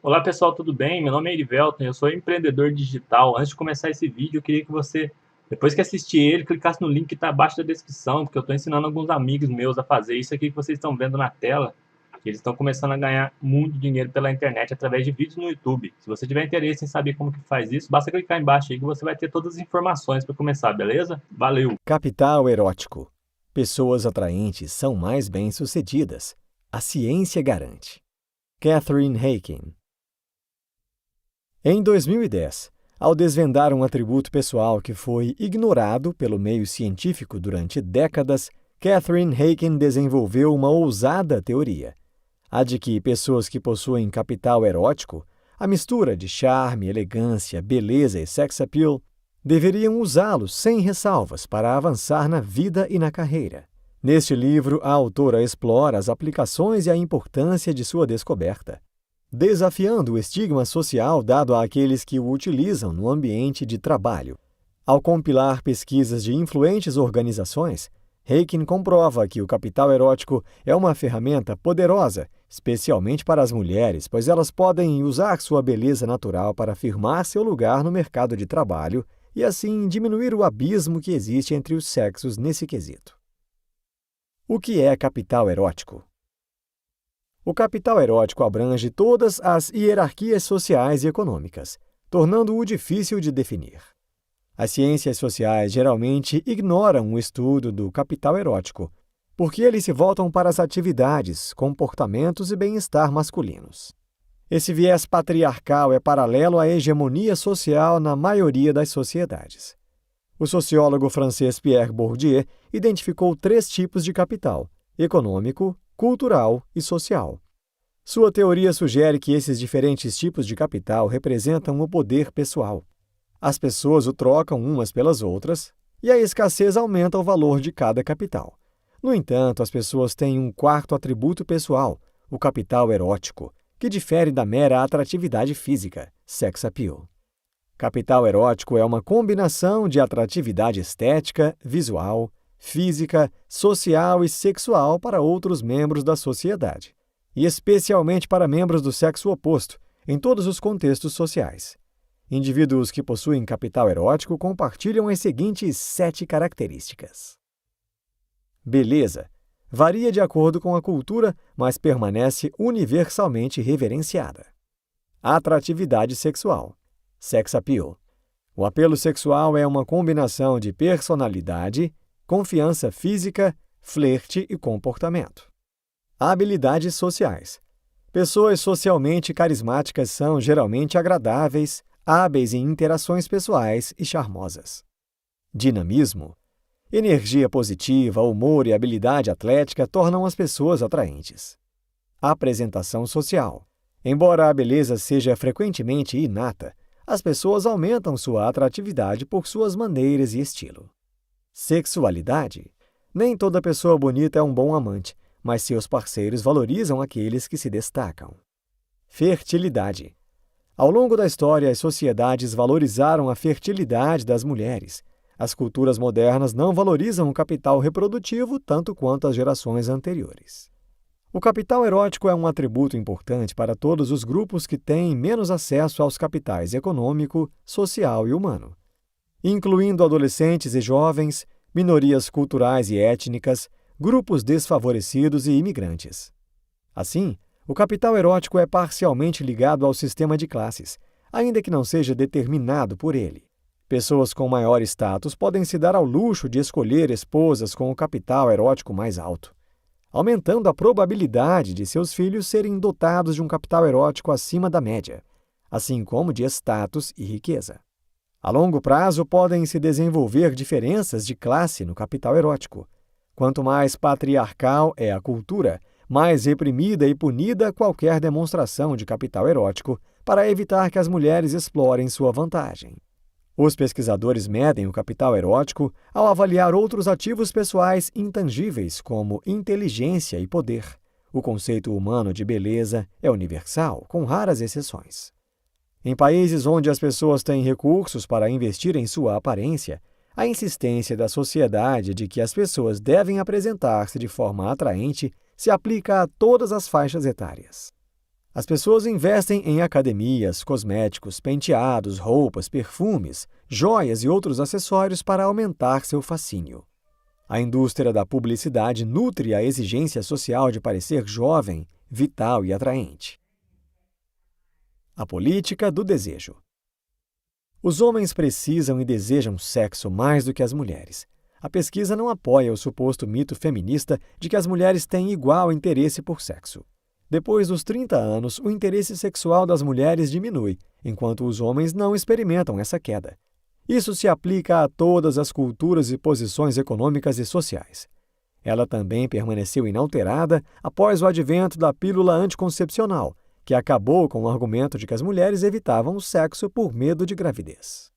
Olá pessoal, tudo bem? Meu nome é Erivelton, eu sou empreendedor digital. Antes de começar esse vídeo, eu queria que você, depois que assistir ele, clicasse no link que está abaixo da descrição, porque eu estou ensinando alguns amigos meus a fazer isso aqui que vocês estão vendo na tela. Eles estão começando a ganhar muito dinheiro pela internet através de vídeos no YouTube. Se você tiver interesse em saber como que faz isso, basta clicar embaixo aí que você vai ter todas as informações para começar, beleza? Valeu! Capital erótico. Pessoas atraentes são mais bem-sucedidas. A ciência garante. Catherine Haykin. Em 2010, ao desvendar um atributo pessoal que foi ignorado pelo meio científico durante décadas, Catherine Haykin desenvolveu uma ousada teoria: a de que pessoas que possuem capital erótico, a mistura de charme, elegância, beleza e sex appeal, deveriam usá-los sem ressalvas para avançar na vida e na carreira. Neste livro, a autora explora as aplicações e a importância de sua descoberta, desafiando o estigma social dado àqueles que o utilizam no ambiente de trabalho. Ao compilar pesquisas de influentes organizações, Haykin comprova que o capital erótico é uma ferramenta poderosa, especialmente para as mulheres, pois elas podem usar sua beleza natural para afirmar seu lugar no mercado de trabalho e assim diminuir o abismo que existe entre os sexos nesse quesito. O que é capital erótico? O capital erótico abrange todas as hierarquias sociais e econômicas, tornando-o difícil de definir. As ciências sociais geralmente ignoram o estudo do capital erótico, porque eles se voltam para as atividades, comportamentos e bem-estar masculinos. Esse viés patriarcal é paralelo à hegemonia social na maioria das sociedades. O sociólogo francês Pierre Bourdieu identificou 3 tipos de capital: econômico, cultural e social. Sua teoria sugere que esses diferentes tipos de capital representam o poder pessoal. As pessoas o trocam umas pelas outras e a escassez aumenta o valor de cada capital. No entanto, as pessoas têm um 4º atributo pessoal, o capital erótico, que difere da mera atratividade física, sex appeal. Capital erótico é uma combinação de atratividade estética, visual, física, social e sexual para outros membros da sociedade, e especialmente para membros do sexo oposto, em todos os contextos sociais. Indivíduos que possuem capital erótico compartilham as seguintes 7 características. Beleza. Varia de acordo com a cultura, mas permanece universalmente reverenciada. Atratividade sexual. Sex appeal. O apelo sexual é uma combinação de personalidade, confiança física, flerte e comportamento. Habilidades sociais. Pessoas socialmente carismáticas são geralmente agradáveis, hábeis em interações pessoais e charmosas. Dinamismo. Energia positiva, humor e habilidade atlética tornam as pessoas atraentes. Apresentação social. Embora a beleza seja frequentemente inata, as pessoas aumentam sua atratividade por suas maneiras e estilo. Sexualidade. Nem toda pessoa bonita é um bom amante, mas seus parceiros valorizam aqueles que se destacam. Fertilidade. Ao longo da história, as sociedades valorizaram a fertilidade das mulheres. As culturas modernas não valorizam o capital reprodutivo tanto quanto as gerações anteriores. O capital erótico é um atributo importante para todos os grupos que têm menos acesso aos capitais econômico, social e humano, incluindo adolescentes e jovens, minorias culturais e étnicas, grupos desfavorecidos e imigrantes. Assim, o capital erótico é parcialmente ligado ao sistema de classes, ainda que não seja determinado por ele. Pessoas com maior status podem se dar ao luxo de escolher esposas com o capital erótico mais alto, aumentando a probabilidade de seus filhos serem dotados de um capital erótico acima da média, assim como de status e riqueza. A longo prazo, podem se desenvolver diferenças de classe no capital erótico. Quanto mais patriarcal é a cultura, mais reprimida e punida qualquer demonstração de capital erótico para evitar que as mulheres explorem sua vantagem. Os pesquisadores medem o capital erótico ao avaliar outros ativos pessoais intangíveis como inteligência e poder. O conceito humano de beleza é universal, com raras exceções. Em países onde as pessoas têm recursos para investir em sua aparência, a insistência da sociedade de que as pessoas devem apresentar-se de forma atraente se aplica a todas as faixas etárias. As pessoas investem em academias, cosméticos, penteados, roupas, perfumes, joias e outros acessórios para aumentar seu fascínio. A indústria da publicidade nutre a exigência social de parecer jovem, vital e atraente. A política do desejo. Os homens precisam e desejam sexo mais do que as mulheres. A pesquisa não apoia o suposto mito feminista de que as mulheres têm igual interesse por sexo. Depois dos 30 anos, o interesse sexual das mulheres diminui, enquanto os homens não experimentam essa queda. Isso se aplica a todas as culturas e posições econômicas e sociais. Ela também permaneceu inalterada após o advento da pílula anticoncepcional, que acabou com o argumento de que as mulheres evitavam o sexo por medo de gravidez.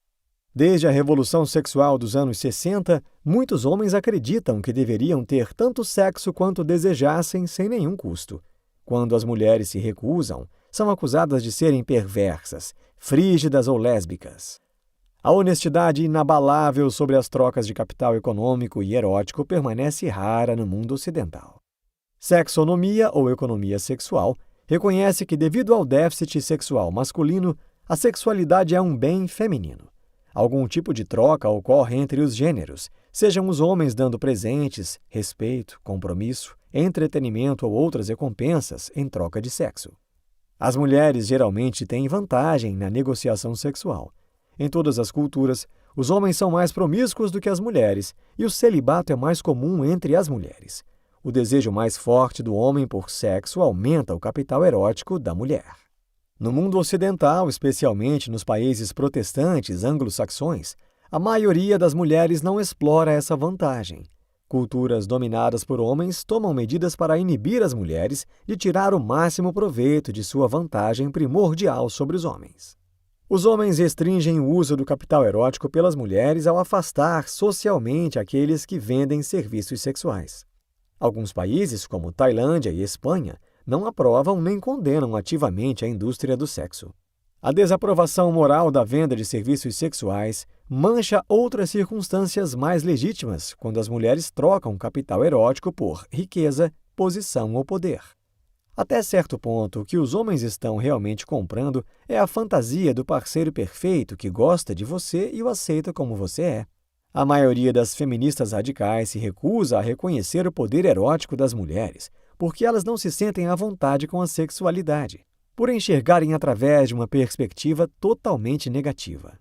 Desde a revolução sexual dos anos 60, muitos homens acreditam que deveriam ter tanto sexo quanto desejassem sem nenhum custo. Quando as mulheres se recusam, são acusadas de serem perversas, frígidas ou lésbicas. A honestidade inabalável sobre as trocas de capital econômico e erótico permanece rara no mundo ocidental. Sexonomia ou economia sexual reconhece que, devido ao déficit sexual masculino, a sexualidade é um bem feminino. Algum tipo de troca ocorre entre os gêneros, sejam os homens dando presentes, respeito, compromisso, entretenimento ou outras recompensas em troca de sexo. As mulheres geralmente têm vantagem na negociação sexual. Em todas as culturas, os homens são mais promíscuos do que as mulheres e o celibato é mais comum entre as mulheres. O desejo mais forte do homem por sexo aumenta o capital erótico da mulher. No mundo ocidental, especialmente nos países protestantes anglo-saxões, a maioria das mulheres não explora essa vantagem. Culturas dominadas por homens tomam medidas para inibir as mulheres de tirar o máximo proveito de sua vantagem primordial sobre os homens. Os homens restringem o uso do capital erótico pelas mulheres ao afastar socialmente aqueles que vendem serviços sexuais. Alguns países, como Tailândia e Espanha, não aprovam nem condenam ativamente a indústria do sexo. A desaprovação moral da venda de serviços sexuais mancha outras circunstâncias mais legítimas quando as mulheres trocam capital erótico por riqueza, posição ou poder. Até certo ponto, o que os homens estão realmente comprando é a fantasia do parceiro perfeito que gosta de você e o aceita como você é. A maioria das feministas radicais se recusa a reconhecer o poder erótico das mulheres, porque elas não se sentem à vontade com a sexualidade, por enxergarem através de uma perspectiva totalmente negativa.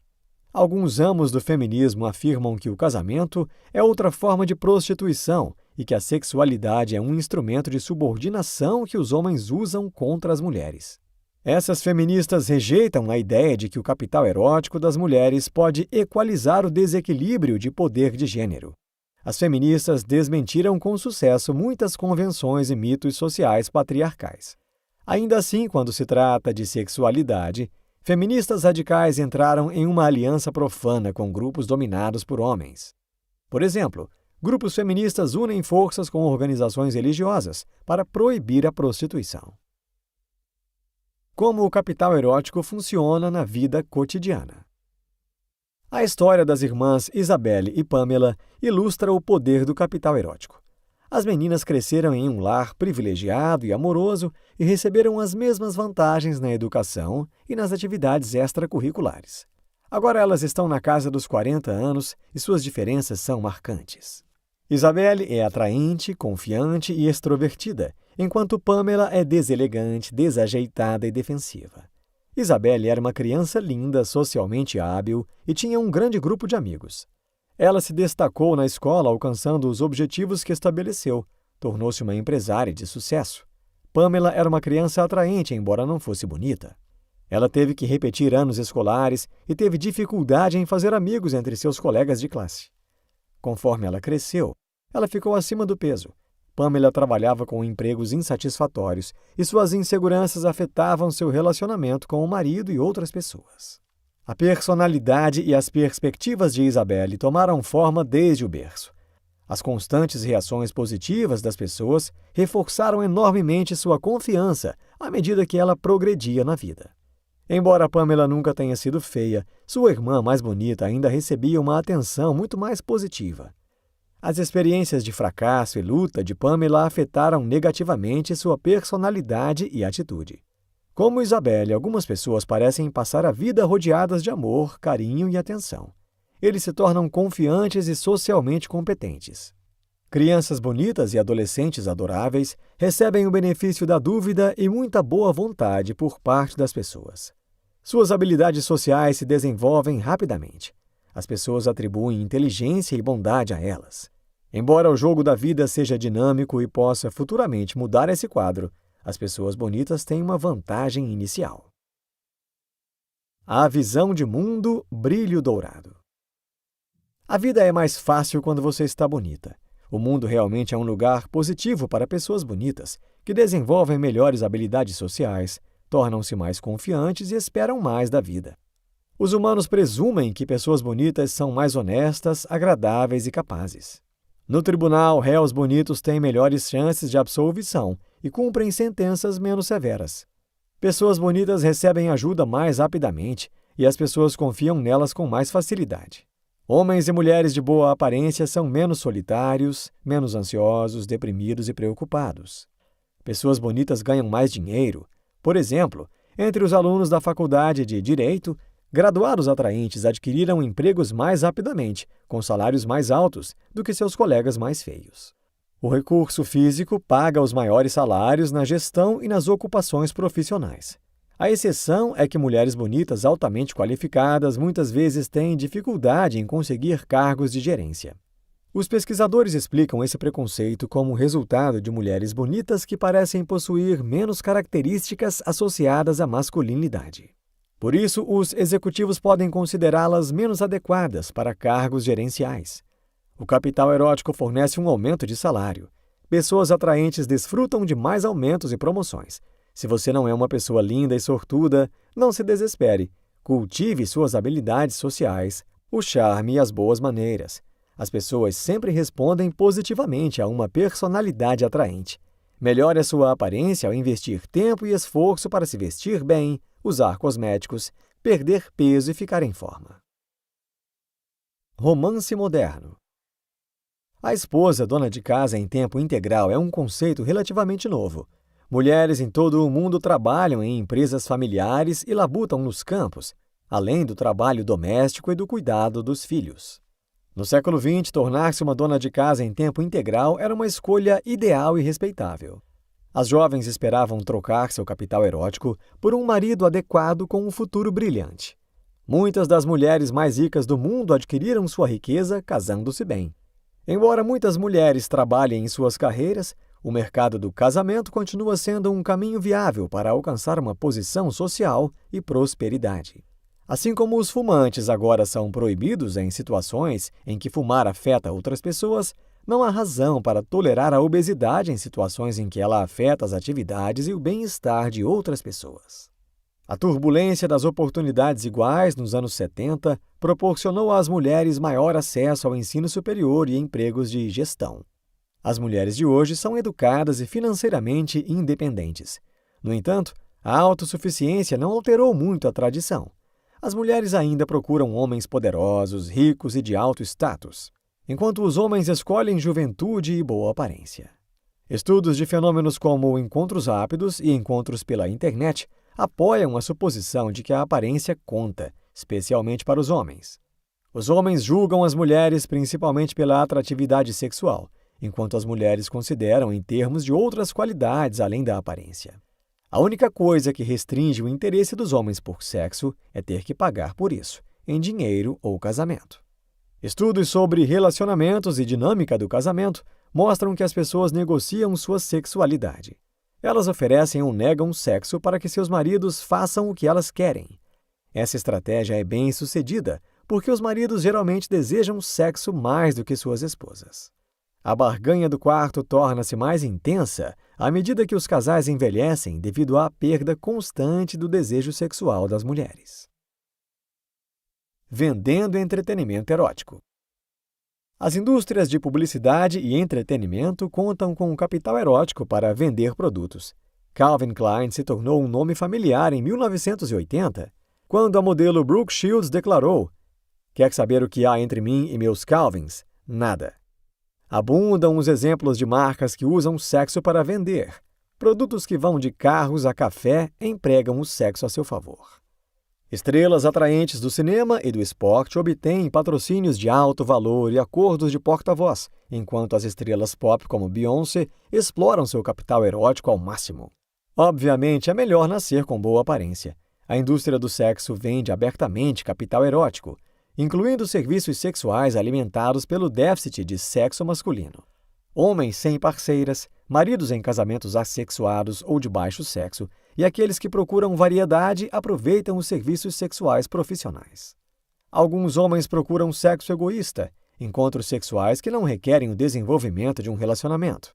Alguns amos do feminismo afirmam que o casamento é outra forma de prostituição e que a sexualidade é um instrumento de subordinação que os homens usam contra as mulheres. Essas feministas rejeitam a ideia de que o capital erótico das mulheres pode equalizar o desequilíbrio de poder de gênero. As feministas desmentiram com sucesso muitas convenções e mitos sociais patriarcais. Ainda assim, quando se trata de sexualidade, feministas radicais entraram em uma aliança profana com grupos dominados por homens. Por exemplo, grupos feministas unem forças com organizações religiosas para proibir a prostituição. Como o capital erótico funciona na vida cotidiana. A história das irmãs Isabelle e Pamela ilustra o poder do capital erótico. As meninas cresceram em um lar privilegiado e amoroso e receberam as mesmas vantagens na educação e nas atividades extracurriculares. Agora elas estão na casa dos 40 anos e suas diferenças são marcantes. Isabelle é atraente, confiante e extrovertida, enquanto Pamela é deselegante, desajeitada e defensiva. Isabelle era uma criança linda, socialmente hábil e tinha um grande grupo de amigos. Ela se destacou na escola alcançando os objetivos que estabeleceu, tornou-se uma empresária de sucesso. Pamela era uma criança atraente, embora não fosse bonita. Ela teve que repetir anos escolares e teve dificuldade em fazer amigos entre seus colegas de classe. Conforme ela cresceu, ela ficou acima do peso. Pamela trabalhava com empregos insatisfatórios e suas inseguranças afetavam seu relacionamento com o marido e outras pessoas. A personalidade e as perspectivas de Isabelle tomaram forma desde o berço. As constantes reações positivas das pessoas reforçaram enormemente sua confiança à medida que ela progredia na vida. Embora Pamela nunca tenha sido feia, sua irmã mais bonita ainda recebia uma atenção muito mais positiva. As experiências de fracasso e luta de Pamela afetaram negativamente sua personalidade e atitude. Como Isabelle, algumas pessoas parecem passar a vida rodeadas de amor, carinho e atenção. Eles se tornam confiantes e socialmente competentes. Crianças bonitas e adolescentes adoráveis recebem o benefício da dúvida e muita boa vontade por parte das pessoas. Suas habilidades sociais se desenvolvem rapidamente. As pessoas atribuem inteligência e bondade a elas. Embora o jogo da vida seja dinâmico e possa futuramente mudar esse quadro, as pessoas bonitas têm uma vantagem inicial. A visão de mundo, brilho dourado. A vida é mais fácil quando você está bonita. O mundo realmente é um lugar positivo para pessoas bonitas, que desenvolvem melhores habilidades sociais, tornam-se mais confiantes e esperam mais da vida. Os humanos presumem que pessoas bonitas são mais honestas, agradáveis e capazes. No tribunal, réus bonitos têm melhores chances de absolvição e cumprem sentenças menos severas. Pessoas bonitas recebem ajuda mais rapidamente e as pessoas confiam nelas com mais facilidade. Homens e mulheres de boa aparência são menos solitários, menos ansiosos, deprimidos e preocupados. Pessoas bonitas ganham mais dinheiro. Por exemplo, entre os alunos da faculdade de Direito, graduados atraentes adquiriram empregos mais rapidamente, com salários mais altos do que seus colegas mais feios. O recurso físico paga os maiores salários na gestão e nas ocupações profissionais. A exceção é que mulheres bonitas altamente qualificadas muitas vezes têm dificuldade em conseguir cargos de gerência. Os pesquisadores explicam esse preconceito como resultado de mulheres bonitas que parecem possuir menos características associadas à masculinidade. Por isso, os executivos podem considerá-las menos adequadas para cargos gerenciais. O capital erótico fornece um aumento de salário. Pessoas atraentes desfrutam de mais aumentos e promoções. Se você não é uma pessoa linda e sortuda, não se desespere. Cultive suas habilidades sociais, o charme e as boas maneiras. As pessoas sempre respondem positivamente a uma personalidade atraente. Melhore a sua aparência ao investir tempo e esforço para se vestir bem, usar cosméticos, perder peso e ficar em forma. Romance moderno. A esposa dona de casa em tempo integral é um conceito relativamente novo. Mulheres em todo o mundo trabalham em empresas familiares e labutam nos campos, além do trabalho doméstico e do cuidado dos filhos. No século XX, tornar-se uma dona de casa em tempo integral era uma escolha ideal e respeitável. As jovens esperavam trocar seu capital erótico por um marido adequado com um futuro brilhante. Muitas das mulheres mais ricas do mundo adquiriram sua riqueza casando-se bem. Embora muitas mulheres trabalhem em suas carreiras, o mercado do casamento continua sendo um caminho viável para alcançar uma posição social e prosperidade. Assim como os fumantes agora são proibidos em situações em que fumar afeta outras pessoas, não há razão para tolerar a obesidade em situações em que ela afeta as atividades e o bem-estar de outras pessoas. A turbulência das oportunidades iguais nos anos 70 proporcionou às mulheres maior acesso ao ensino superior e empregos de gestão. As mulheres de hoje são educadas e financeiramente independentes. No entanto, a autossuficiência não alterou muito a tradição. As mulheres ainda procuram homens poderosos, ricos e de alto status, enquanto os homens escolhem juventude e boa aparência. Estudos de fenômenos como encontros rápidos e encontros pela internet apoiam a suposição de que a aparência conta, especialmente para os homens. Os homens julgam as mulheres principalmente pela atratividade sexual, enquanto as mulheres consideram em termos de outras qualidades além da aparência. A única coisa que restringe o interesse dos homens por sexo é ter que pagar por isso, em dinheiro ou casamento. Estudos sobre relacionamentos e dinâmica do casamento mostram que as pessoas negociam sua sexualidade. Elas oferecem ou negam sexo para que seus maridos façam o que elas querem. Essa estratégia é bem-sucedida porque os maridos geralmente desejam sexo mais do que suas esposas. A barganha do quarto torna-se mais intensa à medida que os casais envelhecem devido à perda constante do desejo sexual das mulheres. Vendendo entretenimento erótico. As indústrias de publicidade e entretenimento contam com um capital erótico para vender produtos. Calvin Klein se tornou um nome familiar em 1980, quando a modelo Brooke Shields declarou: "Quer saber o que há entre mim e meus Calvins? Nada." Abundam os exemplos de marcas que usam sexo para vender. Produtos que vão de carros a café empregam o sexo a seu favor. Estrelas atraentes do cinema e do esporte obtêm patrocínios de alto valor e acordos de porta-voz, enquanto as estrelas pop como Beyoncé exploram seu capital erótico ao máximo. Obviamente, é melhor nascer com boa aparência. A indústria do sexo vende abertamente capital erótico, incluindo serviços sexuais alimentados pelo déficit de sexo masculino. Homens sem parceiras, maridos em casamentos assexuados ou de baixo sexo e aqueles que procuram variedade aproveitam os serviços sexuais profissionais. Alguns homens procuram sexo egoísta, encontros sexuais que não requerem o desenvolvimento de um relacionamento.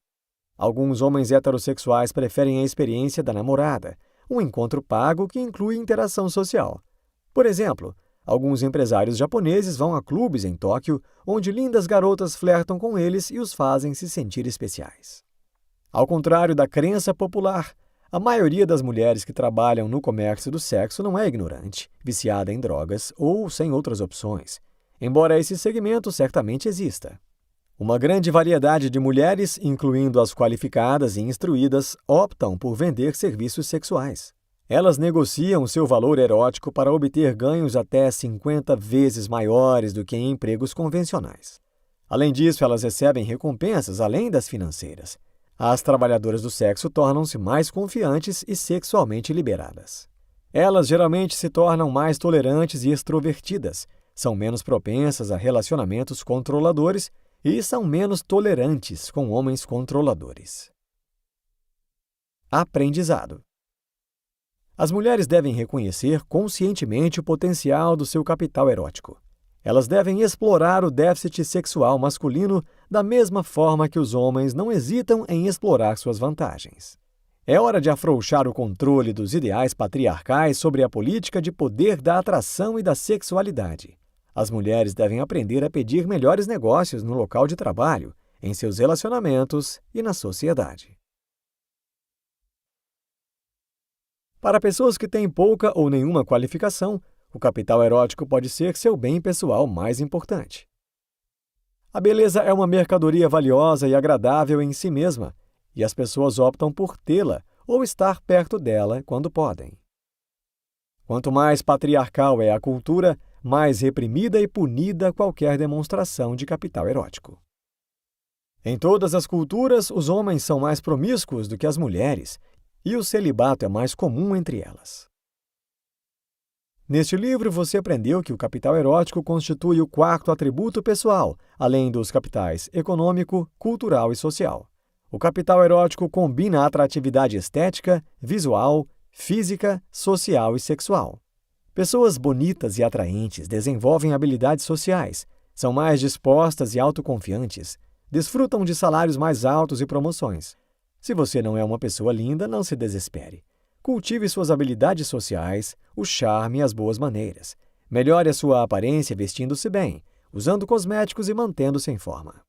Alguns homens heterossexuais preferem a experiência da namorada, um encontro pago que inclui interação social. Por exemplo, alguns empresários japoneses vão a clubes em Tóquio, onde lindas garotas flertam com eles e os fazem se sentir especiais. Ao contrário da crença popular, a maioria das mulheres que trabalham no comércio do sexo não é ignorante, viciada em drogas ou sem outras opções, embora esse segmento certamente exista. Uma grande variedade de mulheres, incluindo as qualificadas e instruídas, optam por vender serviços sexuais. Elas negociam seu valor erótico para obter ganhos até 50 vezes maiores do que em empregos convencionais. Além disso, elas recebem recompensas além das financeiras. As trabalhadoras do sexo tornam-se mais confiantes e sexualmente liberadas. Elas geralmente se tornam mais tolerantes e extrovertidas, são menos propensas a relacionamentos controladores e são menos tolerantes com homens controladores. Aprendizado. As mulheres devem reconhecer conscientemente o potencial do seu capital erótico. Elas devem explorar o déficit sexual masculino da mesma forma que os homens não hesitam em explorar suas vantagens. É hora de afrouxar o controle dos ideais patriarcais sobre a política de poder da atração e da sexualidade. As mulheres devem aprender a pedir melhores negócios no local de trabalho, em seus relacionamentos e na sociedade. Para pessoas que têm pouca ou nenhuma qualificação, o capital erótico pode ser seu bem pessoal mais importante. A beleza é uma mercadoria valiosa e agradável em si mesma, e as pessoas optam por tê-la ou estar perto dela quando podem. Quanto mais patriarcal é a cultura, mais reprimida e punida qualquer demonstração de capital erótico. Em todas as culturas, os homens são mais promíscuos do que as mulheres, e o celibato é mais comum entre elas. Neste livro, você aprendeu que o capital erótico constitui o quarto atributo pessoal, além dos capitais econômico, cultural e social. O capital erótico combina a atratividade estética, visual, física, social e sexual. Pessoas bonitas e atraentes desenvolvem habilidades sociais, são mais dispostas e autoconfiantes, desfrutam de salários mais altos e promoções. Se você não é uma pessoa linda, não se desespere. Cultive suas habilidades sociais, o charme e as boas maneiras. Melhore a sua aparência vestindo-se bem, usando cosméticos e mantendo-se em forma.